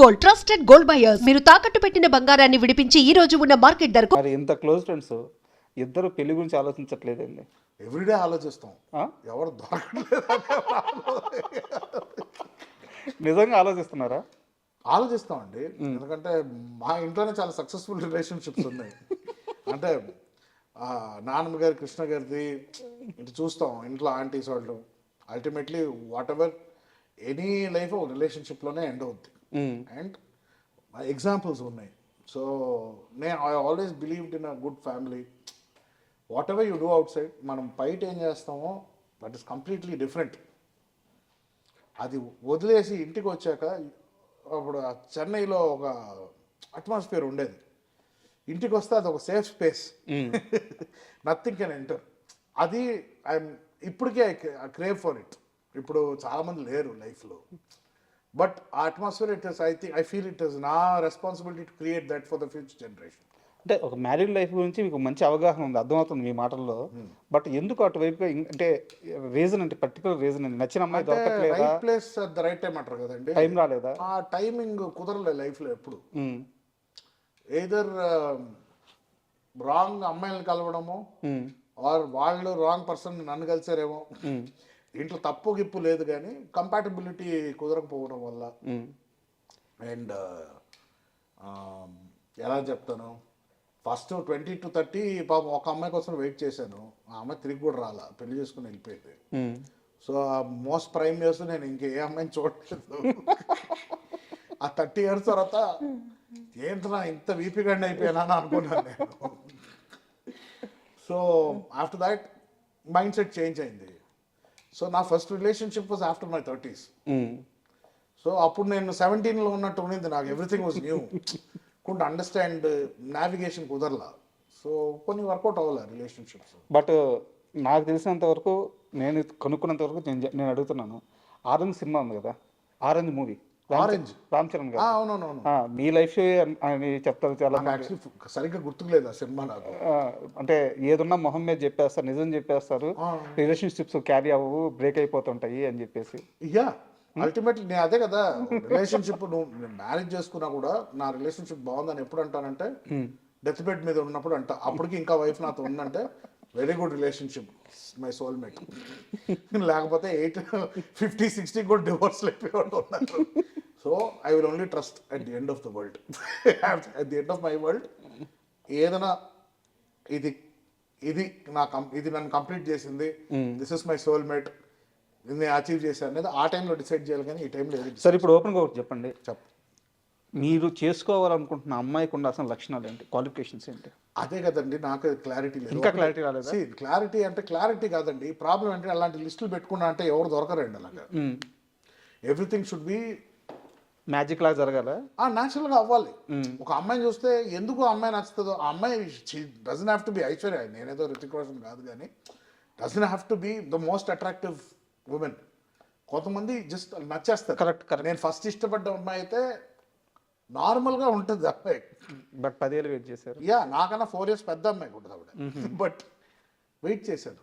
Gold trusted gold buyers. మీరు తాకట్టు పెట్టిన బంగారాన్ని విడిపించి ఈ రోజు ఉన్న మార్కెట్ ధరకు. మరి ఇంత క్లోజ్ ఫ్రెండ్స్ ఇద్దరు పెళ్లి గురించి ఆలోచించట్లేదండి. ఎవ్రీడే ఆలోచిస్తాం, ఎవరు దొరకట్లేదు. నిజంగా ఆలోచిస్తున్నారా? ఆలోచిస్తామండి, ఎందుకంటే మా ఇంట్లోనే చాలా సక్సెస్ఫుల్ రిలేషన్షిప్స్ ఉన్నాయి. అంటే నాన్నమ్మ గారి, కృష్ణ గారిది ఇటు చూస్తాం, ఇంట్లో ఆంటీస్ వాళ్ళు. Ultimately what ever any life ఒక రిలేషన్షిప్లోనే ఎండ్ అవుద్ది. అండ్ ఎగ్జాంపుల్స్ ఉన్నాయి. So I always believed in a good family. What ever you do out side, మనం బయట ఏం చేస్తామో దట్ ఈస్ కంప్లీట్లీ డిఫరెంట్. అది వదిలేసి ఇంటికి వచ్చాక, అప్పుడు చెన్నైలో ఒక అట్మాస్ఫియర్ ఉండేది. ఇంటికి వస్తే అది ఒక safe space, nothing can enter. అది ఇప్పటికే ఐ క్రేవ్ ఫర్ ఇట్. ఇప్పుడు చాలామంది లేరు లైఫ్లో, బట్ ఆ atmosphere it is, I feel it is నా responsibility to create that for the future generation. అంటే ఒక మ్యారీడ్ లైఫ్ గురించి మీకు మంచి అవగాహన ఉంది, అర్థమవుతుంది మీ మాటల్లో. బట్ ఎందుకు అటువైపుగా, అంటే రీజన్, అంటే పర్టికులర్ రీజన్ అండి? నచ్చిన అమ్మాయి దొరకట్లేదా? Right place at the right time అంటారు కదండి. టైం రాలేదా? ఆ టైమింగ్ కుదరలేదు లైఫ్లో ఎప్పుడు. ఎయిదర్ రాంగ్ అమ్మాయిలను కలవడము, ఆర్ వాళ్ళు రాంగ్ పర్సన్ నన్ను కలిసారేమో. ఇంట్లో తప్పు గిప్పు లేదు, కానీ కంపాటబిలిటీ కుదరకపోవడం వల్ల. అండ్ ఎలా చెప్తాను, ఫస్ట్ 20 to 30 పాపం ఒక అమ్మాయి కోసం వెయిట్ చేశాను. ఆ అమ్మాయి తిరిగి కూడా రాలా, పెళ్లి చేసుకుని వెళ్ళిపోయింది. సో ఆ మోస్ట్ ప్రైమ్ ఇయర్స్ నేను ఇంకే అమ్మాయిని చూడలేదు. ఆ 30 years తర్వాత ఏంటన్నా ఇంత వీపీగండి అయిపోయానా అని అనుకున్నాను నేను. So after that mind set change అయింది. సో నా first relationship was after my 30s. So అప్పుడు నేను 17లో ఉన్నట్టు ఉన్నది, నాకు everything was new. Couldn't understand, navigation కుదరలా. సో కొన్ని వర్కౌట్ అవ్వాలి రిలేషన్షిప్స్. బట్ నాకు తెలిసినంత వరకు, నేను కనుక్కున్నంత వరకు నేను అడుగుతున్నాను, ఆరెంజ్ సినిమా ఉంది కదా, orange movie, orange Ram Charan గారు. అవునవును, మీ లైఫ్ అని చెప్తారు చాలా. యాక్చువల్లీ సరిగ్గా గుర్తులేదు ఆ సినిమా నాకు. అంటే ఏదున్నా మొహం మీద చెప్పేస్తారు, నిజం చెప్పేస్తారు, రిలేషన్షిప్స్ క్యారీ అవ్వవు, బ్రేక్ అయిపోతుంటాయి అని చెప్పేసి. యా, అల్టిమేట్లీ నేను అదే కదా, రిలేషన్షిప్ నేను మ్యారేజ్ చేసుకున్నా కూడా నా రిలేషన్షిప్ బాగుందని ఎప్పుడు అంటానంటే, డెత్ బెడ్ మీద ఉన్నప్పుడు అంట. అప్పటికి ఇంకా వైఫ్ నాతో ఉందంటే very good relationship, my soulmate. లేకపోతే 50-60 కూడా డివోర్స్ అయిపోయి ఉన్నారు. So I will only trust at the end of the world. At the end of my world ఏదైనా ఇది నన్ను కంప్లీట్ చేసింది, దిస్ ఇస్ మై సోల్మేట్, నేను అచీవ్ చేశాను అనేది ఆ టైంలో డిసైడ్ చేయాలి, కానీ ఈ టైంలో ఏది. సరే, ఇప్పుడు ఓపెన్గా ఒకటి చెప్పండి. మీరు చేసుకోవాలనుకుంటున్న అమ్మాయికి ఉండాల్సిన లక్షణాలు ఏంటి, క్వాలిఫికేషన్స్ ఏంటి? అదే కదండి, నాకు క్లారిటీ లేదు. ఇంకా క్లారిటీ రాలేదా? క్లారిటీ అంటే క్లారిటీ కాదండి, ప్రాబ్లం అంటే అలాంటి లిస్టులు పెట్టుకున్నా అంటే ఎవరు దొరకరండి అలాగా. ఎవ్రీథింగ్ షుడ్ బి మ్యాజిక్ లా జరగాల, న్యాచురల్గా అవ్వాలి. ఒక అమ్మాయిని చూస్తే ఎందుకు అమ్మాయి నచ్చుతుందో, ఆ అమ్మాయి doesn't have to be Aishwarya, నేనేదో రితిక్ రోషన్ కాదు, కానీ doesn't have to be the most attractive women. కొంతమంది జస్ట్ నచ్చేస్తారు. కరెక్ట్. నేను ఫస్ట్ ఇష్టపడ్డ అమ్మాయి అయితే నార్మల్గా ఉంటుంది అమ్మాయి, బట్ 10 ఏళ్ళు వెయిట్ చేశారు. యా, నాకన్నా 4 years పెద్ద అమ్మాయి ఉంటుంది ఆవిడ, బట్ వెయిట్ చేశాను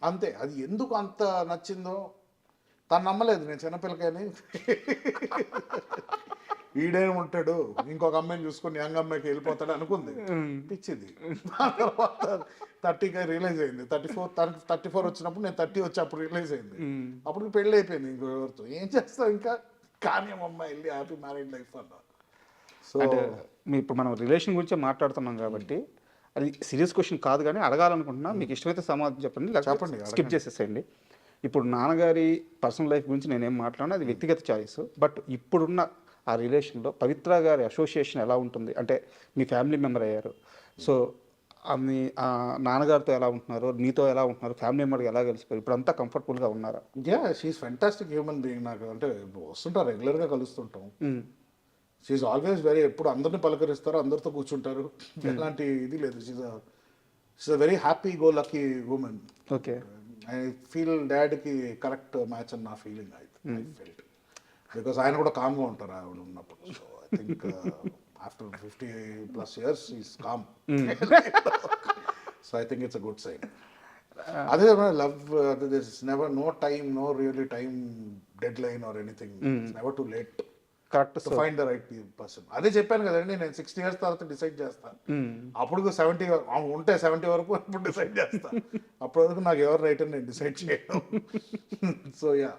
అంతే. అది ఎందుకు అంత నచ్చిందో తను నమ్మలేదు, నేను చిన్నపిల్లకని ఈడేం ఉంటాడు ఇంకొక అమ్మాయిని చూసుకొని యంగ్ అమ్మాయికి వెళ్ళిపోతాడు అనుకుంది, పిచ్చింది. తర్వాత 30కి రియలైజ్ అయింది. 34 వచ్చినప్పుడు నేను 30 వచ్చి అప్పుడు రియలైజ్ అయింది. అప్పుడు పెళ్ళి అయిపోయింది ఇంకొకరితో. ఏం చేస్తావు ఇంకా, కానీ అమ్మాయి వెళ్ళి హ్యాపీ మ్యారీడ్ లైఫ్ అన్న. సో అంటే ఇప్పుడు మనం రిలేషన్ గురించి మాట్లాడుతున్నాం కాబట్టి, అది సీరియస్ క్వశ్చన్ కాదు, కానీ అడగాలనుకుంటున్నా. మీకు ఇష్టమైతే సమాధానం చెప్పండి, చెప్పండి, స్కిప్ చేసేసేయండి. ఇప్పుడు నాన్నగారి పర్సనల్ లైఫ్ గురించి నేనేం మాట్లాడినా అది వ్యక్తిగత చాయిస్. బట్ ఇప్పుడున్న ఆ రిలేషన్లో పవిత్ర గారి అసోసియేషన్ ఎలా ఉంటుంది? అంటే మీ ఫ్యామిలీ మెంబర్ అయ్యారు, సో మీ నాన్నగారితో ఎలా ఉంటున్నారు, మీతో ఎలా ఉంటున్నారు, ఫ్యామిలీ మెంబర్కి ఎలా కలిసిపోయారు, ఇప్పుడు అంతా కంఫర్టబుల్గా ఉన్నారా? Yeah, she's fantastic human being. నాకు అంటే వస్తుంటారు, రెగ్యులర్గా కలుస్తుంటాం. షీఈస్ ఆల్వేస్ వెరీ, ఎప్పుడు అందరిని పలకరిస్తారు, అందరితో కూర్చుంటారు, ఎలాంటి ఇది లేదు. She is a very happy go lucky woman. Okay, I feel డాడ్కి కరెక్ట్ మ్యాచ్ అని నా ఫీలింగ్. ఐ ఫెల్ట్ బికాస్ ఆయన కూడా కామ్గా ఉంటారు ఆవిడ ఉన్నప్పుడు. So I think after 50+ years is calm. So I think it's a good sign. అదే love, this never, no time, no really time deadline or anything. Never too late. Correct to find the right person. అదే చెప్పాను కదండి, నేను 60 years తర్వాత decide చేస్తాను. అప్పుడు 70 ఉంటే 70 వరకు ఇప్పుడు డిసైడ్ చేస్తాను. అప్పటి వరకు నాకు ఎవరు రైట్ అని నేను డిసైడ్ చేయను. So yeah.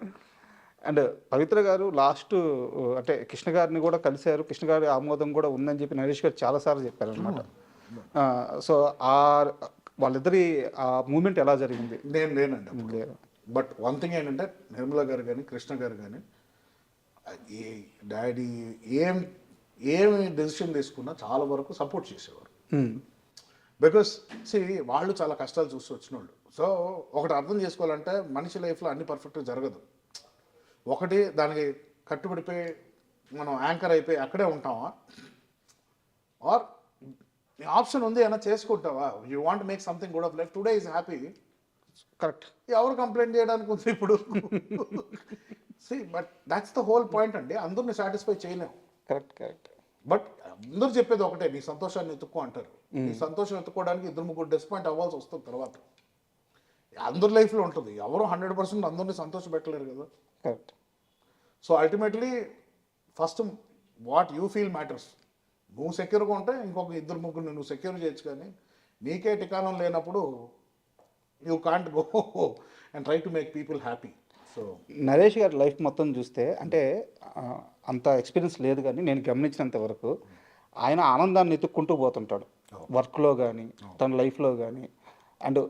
అండ్ పవిత్ర గారు లాస్ట్ అంటే కృష్ణ గారిని కూడా కలిశారు, కృష్ణ గారి ఆమోదం కూడా ఉందని చెప్పి నరేష్ గారు చాలాసార్లు చెప్పారనమాట. సో ఆ వాళ్ళిద్దరి ఆ మూమెంట్ ఎలా జరిగింది? నేను లేనండి. బట్ వన్ థింగ్ ఏంటంటే, నిర్మల గారు కానీ కృష్ణ గారు కానీ ఈ డాడీ ఏమి డెసిషన్ తీసుకున్నా చాలా వరకు సపోర్ట్ చేసేవారు. బికాస్ వాళ్ళు చాలా కష్టాలు చూసి వచ్చిన వాళ్ళు. సో ఒకటి అర్థం చేసుకోవాలంటే, మనిషి లైఫ్లో అన్ని పర్ఫెక్ట్గా జరగదు. ఒకటి దానికి కట్టుబడిపోయి మనం యాంకర్ అయిపోయి అక్కడే ఉంటామా, ఆర్ ఆప్షన్ ఉంది ఏమైనా చేసుకుంటావా, you want make something good of life, today is happy. Correct. ఎవరు కంప్లైంట్ చేయడానికి ఉంది ఇప్పుడు? But that's the whole point అండి. అందరిని సాటిస్ఫై చేయలేము. కరెక్ట్. బట్ అందరూ చెప్పేది ఒకటే, నీ సంతోషాన్ని ఎత్తుక్కో అంటారు. నీ సంతోషం ఎత్తుకోవడానికి 2-3 డిసప్పాయింట్ అవ్వాల్సి వస్తుంది తర్వాత. అందరి లైఫ్లో ఉంటుంది. ఎవరు 100% అందరినీ సంతోష పెట్టలేరు కదా. Correct. So ultimately first what you feel matters. నువ్వు సెక్యూర్గా ఉంటే ఇంకొక 2-3 నువ్వు సెక్యూర్ చేయొచ్చు, కానీ నీకే టికాణం లేనప్పుడు you can't go and try to make people happy. So Naresh గారి లైఫ్ మొత్తం చూస్తే అంటే అంత ఎక్స్పీరియన్స్ లేదు, కానీ నేను గమనించినంత వరకు ఆయన ఆనందాన్ని ఎత్తుక్కుంటూ పోతుంటాడు వర్క్లో కానీ తన లైఫ్లో కానీ. అండ్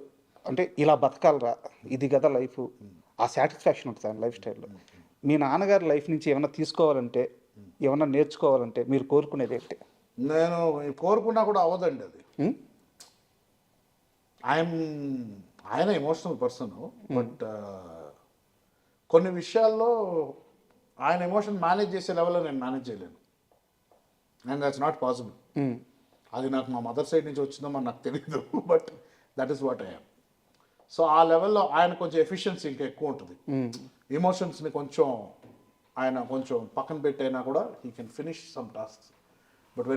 అంటే ఇలా బతకాలరా, ఇది కదా లైఫ్, ఆ సాటిస్ఫాక్షన్ ఉంటుంది ఆయన లైఫ్ స్టైల్లో. మీ నాన్నగారి లైఫ్ నుంచి ఏమైనా తీసుకోవాలంటే, ఏమైనా నేర్చుకోవాలంటే మీరు కోరుకునేది ఏంటి? నేను కోరుకున్నా కూడా అవ్వదండి అది. ఆయన ఎమోషనల్ పర్సన్, బట్ కొన్ని విషయాల్లో ఆయన ఎమోషన్ మేనేజ్ చేసే లెవెల్లో నేను మేనేజ్ చేయలేను. And that's not possible. అది నాకు మా మదర్ సైడ్ నుంచి వచ్చిందో మరి నాకు తెలియదు, but that is what I'm. So ఆ లెవెల్లో ఆయన కొంచెం ఎఫిషియన్సీ ఇంకా ఎక్కువ ఉంటుంది. ఎమోషన్స్ని ఆయన కొంచెం పక్కన పెట్టైనా కూడా he can finish some tasks. But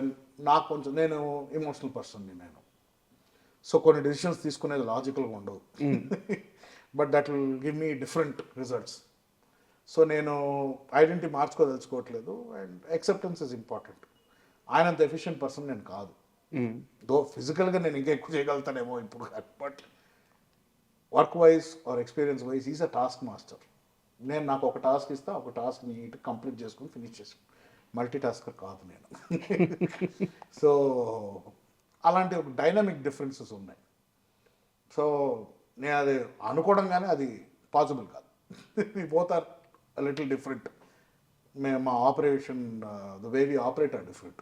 నాకు కొంచెం, నేను ఎమోషనల్ పర్సన్ని నేను. సో కొన్ని డెసిషన్స్ తీసుకునేది లాజికల్గా ఉండవు, but that will give me different results. So నేను ఐడెంటిటీ మార్చుకోదలుచుకోవట్లేదు, అండ్ యాక్సెప్టెన్స్ ఇస్ ఇంపార్టెంట్. ఆయన అంత ఎఫిషియెంట్ పర్సన్ నేను కాదు. దో ఫిజికల్గా నేను ఇంకా ఎక్కువ చేయగలుగుతానేమో ఇప్పుడు, but work wise or experience wise is a task master. నాకు ఒక టాస్క్ ఇస్తా, ఒక టాస్క్ నీట్ కంప్లీట్ చేసుకుని ఫినిష్ చేసుకుని, మల్టీ టాస్కర్ కాదు నేను. సో అలాంటి ఒక డైనమిక్ డిఫరెన్సెస్ ఉన్నాయి. సో నేను అది అనుకోవడం కానీ అది పాసిబుల్ కాదు. Both are little different. మా operation, the way we operate are different.